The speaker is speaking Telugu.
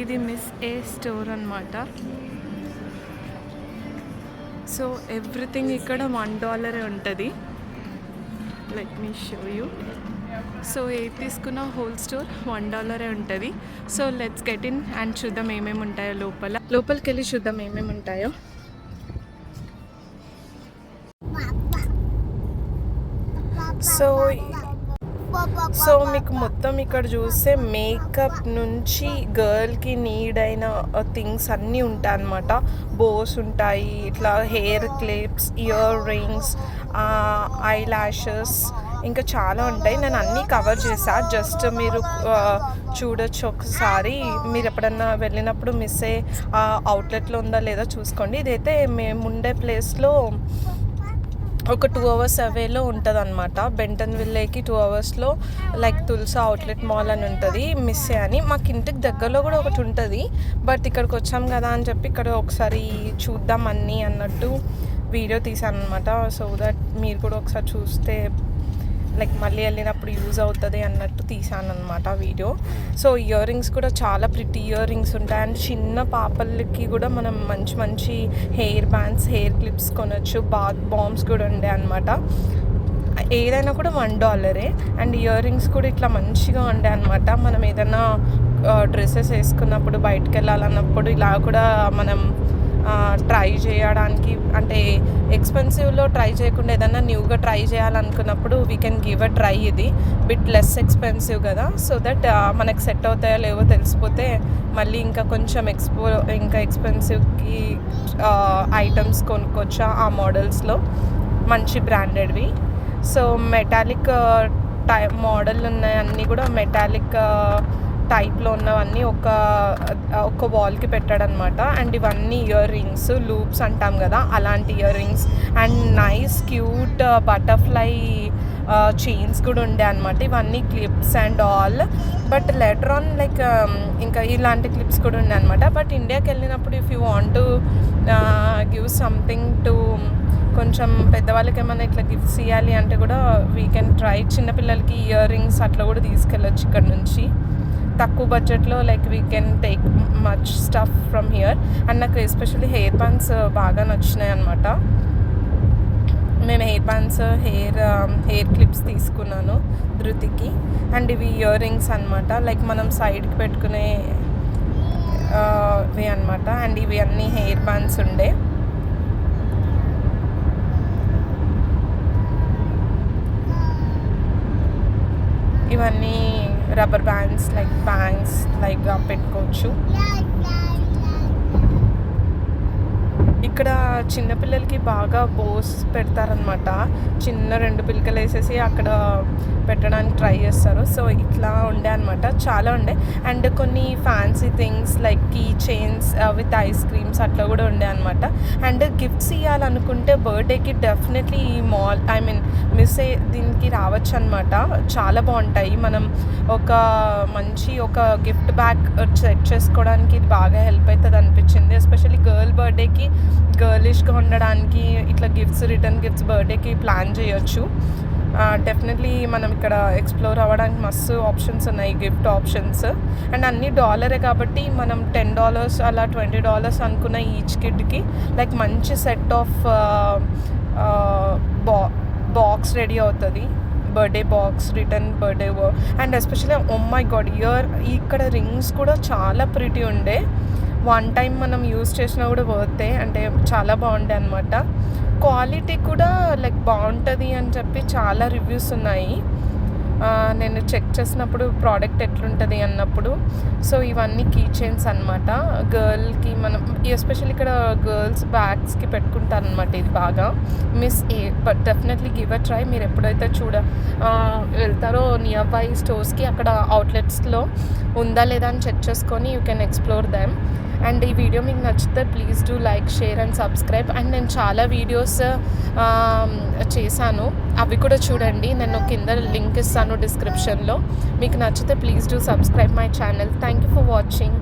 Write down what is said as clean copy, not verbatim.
ఇది మిస్ ఏ స్టోర్ అనమాట. సో ఎవ్రీథింగ్ ఇక్కడ $1 ఉంటుంది. Let me show you. So ఏది తీసుకున్న హోల్ స్టోర్ $1 ఉంటుంది. So let's get in and చూద్దాం ఏమేమి ఉంటాయో లోపలికి వెళ్ళి చూద్దాం ఏమేమి ఉంటాయో. సో మీకు మొత్తం ఇక్కడ చూస్తే మేకప్ నుంచి గర్ల్కి నీడ్ అయిన థింగ్స్ అన్నీ ఉంటాయి అన్నమాట. బోస్ ఉంటాయి, ఇట్లా hair clips, ear rings, I lashes, ఇంకా చాలా ఉంటాయి. నేను అన్నీ కవర్ చేసా, జస్ట్ మీరు చూడొచ్చు ఒకసారి. మీరు ఎప్పుడన్నా వెళ్ళినప్పుడు మిస్ అయ్యే అవుట్లెట్లో ఉందా లేదా చూసుకోండి. ఇదైతే మేము ఉండే ప్లేస్లో ఒక 2 hours అవేలో ఉంటుంది అనమాట. బెంటన్ విల్లేకి 2 hours like Tulsa outlet mall అని ఉంటుంది, మిస్ అని. మాకు ఇంటికి దగ్గరలో కూడా ఒకటి ఉంటుంది, బట్ ఇక్కడికి వచ్చాం కదా అని చెప్పి ఇక్కడ ఒకసారి చూద్దాం అన్నీ అన్నట్టు వీడియో తీసాను అనమాట. సో దట్ మీరు కూడా ఒకసారి చూస్తే లైక్ మళ్ళీ వెళ్ళినప్పుడు యూజ్ అవుతుంది అన్నట్టు తీసాను అనమాట వీడియో. సో ఇయర్ రింగ్స్ కూడా చాలా ప్రిటీ ఇయర్ రింగ్స్ ఉంటాయి. అండ్ చిన్న పాపలకి కూడా మనం మంచి మంచి హెయిర్ బ్యాండ్స్, హెయిర్ క్లిప్స్ కొనొచ్చు. బాత్ బాంబ్స్ కూడా ఉండే అనమాట. ఏదైనా కూడా $1. అండ్ ఇయర్ రింగ్స్ కూడా ఇట్లా మంచిగా ఉండే అనమాట. మనం ఏదైనా డ్రెస్సెస్ వేసుకున్నప్పుడు బయటకు వెళ్ళాలన్నప్పుడు ఇలా కూడా మనం ట్రై చేయడానికి, అంటే ఎక్స్పెన్సివ్లో ట్రై చేయకుండా ఏదన్నా న్యూగా ట్రై చేయాలనుకున్నప్పుడు we can give a try. ఇది బిట్ లెస్ ఎక్స్పెన్సివ్ కదా, సో దట్ మనకు సెట్ అవుతాయో లేవో తెలిసిపోతే మళ్ళీ ఇంకా కొంచెం ఇంకా ఎక్స్పెన్సివ్కి ఐటమ్స్ కొనుక్కోవచ్చు ఆ మోడల్స్లో, మంచి బ్రాండెడ్వి. సో మెటాలిక్ మోడల్ ఉన్నాయి, అన్నీ కూడా మెటాలిక్ టైప్లో ఉన్నవన్నీ ఒక వాల్కి పెట్టాడనమాట. అండ్ ఇవన్నీ ఇయర్ రింగ్స్, లూప్స్ అంటాం కదా అలాంటి ear rings. And nice cute butterfly chains కూడా ఉండే అనమాట. ఇవన్నీ clips and all. But letter on like ఇంకా ఇలాంటి క్లిప్స్ కూడా ఉండే అనమాట. బట్ ఇండియాకి వెళ్ళినప్పుడు if you want to give something to కొంచెం పెద్దవాళ్ళకి ఏమైనా ఇట్లా గిఫ్ట్స్ ఇవ్వాలి అంటే కూడా వీ కెన్ ట్రై. చిన్నపిల్లలకి ఇయర్ రింగ్స్ అట్లా కూడా తీసుకెళ్ళొచ్చు ఇక్కడ నుంచి తక్కువ బడ్జెట్లో. Like we can take much stuff from here. And నాకు ఎస్పెషల్లీ హెయిర్ బ్యాండ్స్ బాగా నచ్చినాయి అనమాట. నేను హెయిర్ బ్యాండ్స్, హెయిర్ క్లిప్స్ తీసుకున్నాను ధృతికి. అండ్ ఇవి ఇయర్ రింగ్స్ అనమాట, లైక్ మనం సైడ్కి పెట్టుకునే ఇవి అనమాట. అండ్ ఇవి అన్నీ హెయిర్ బ్యాండ్స్ ఉండే. ఇవన్నీ rubber bands, like bangs like పెట్టుకోవచ్చు. ఇక్కడ చిన్నపిల్లలకి బాగా బోస్ పెడతారనమాట. చిన్న 2 పిలకలు వేసేసి అక్కడ పెట్టడానికి ట్రై చేస్తారు. సో ఇట్లా ఉండే అనమాట, చాలా ఉండే. అండ్ కొన్ని fancy things like key chains with ice creams అట్లా కూడా ఉండే అనమాట. అండ్ గిఫ్ట్స్ ఇవ్వాలనుకుంటే బర్త్డేకి డెఫినెట్లీ ఈ మాల్ మిస్ దీనికి రావచ్చు అనమాట. చాలా బాగుంటాయి. మనం ఒక గిఫ్ట్ బ్యాగ్ సెట్ చేసుకోవడానికి ఇది బాగా హెల్ప్ అవుతుంది అనిపించింది. ఎస్పెషల్లీ గర్ల్ బర్త్డేకి గర్లిష్గా ఉండడానికి ఇట్లా రిటర్న్ గిఫ్ట్స్ బర్త్డేకి ప్లాన్ చేయొచ్చు. డెఫినెట్లీ మనం ఇక్కడ ఎక్స్ప్లోర్ అవ్వడానికి మస్తు ఆప్షన్స్ ఉన్నాయి, గిఫ్ట్ ఆప్షన్స్. అండ్ అన్నీ $1 కాబట్టి మనం $10 అలా $20 అనుకున్న ఈచ్ కిడ్కి లైక్ మంచి సెట్ ఆఫ్ బాక్స్ రెడీ అవుతుంది. Birthday box, return birthday. And especially my God ఇక్కడ రింగ్స్ కూడా చాలా ప్రిటీ ఉండే. వన్ టైం మనం యూజ్ చేసినా కూడా వర్తే, అంటే చాలా బాగుండే అనమాట. క్వాలిటీ కూడా లైక్ బాగుంటుంది అని చెప్పి చాలా రివ్యూస్ ఉన్నాయి. నేను చెక్ చేసినప్పుడు ప్రోడక్ట్ ఎట్లుంటుంది అన్నప్పుడు. సో ఇవన్నీ కీ చైన్స్ అనమాట. గర్ల్కి మనం ఎస్పెషల్లీ ఇక్కడ గర్ల్స్ బ్యాగ్స్కి పెట్టుకుంటారనమాట. ఇది బాగా but definitely give a try. మీరు ఎప్పుడైతే వెళ్తారో నియర్ బై స్టోర్స్కి అక్కడ అవుట్లెట్స్లో ఉందా లేదా అని చెక్ చేసుకొని you can explore them. And ఈ వీడియో మీకు నచ్చితే please do like, share and subscribe. And నేను చాలా వీడియోస్ చేశాను, అవి కూడా చూడండి. నేను కింద లింక్ ఇస్తాను డిస్క్రిప్షన్లో. మీకు నచ్చితే please do subscribe my channel. Thank you for watching.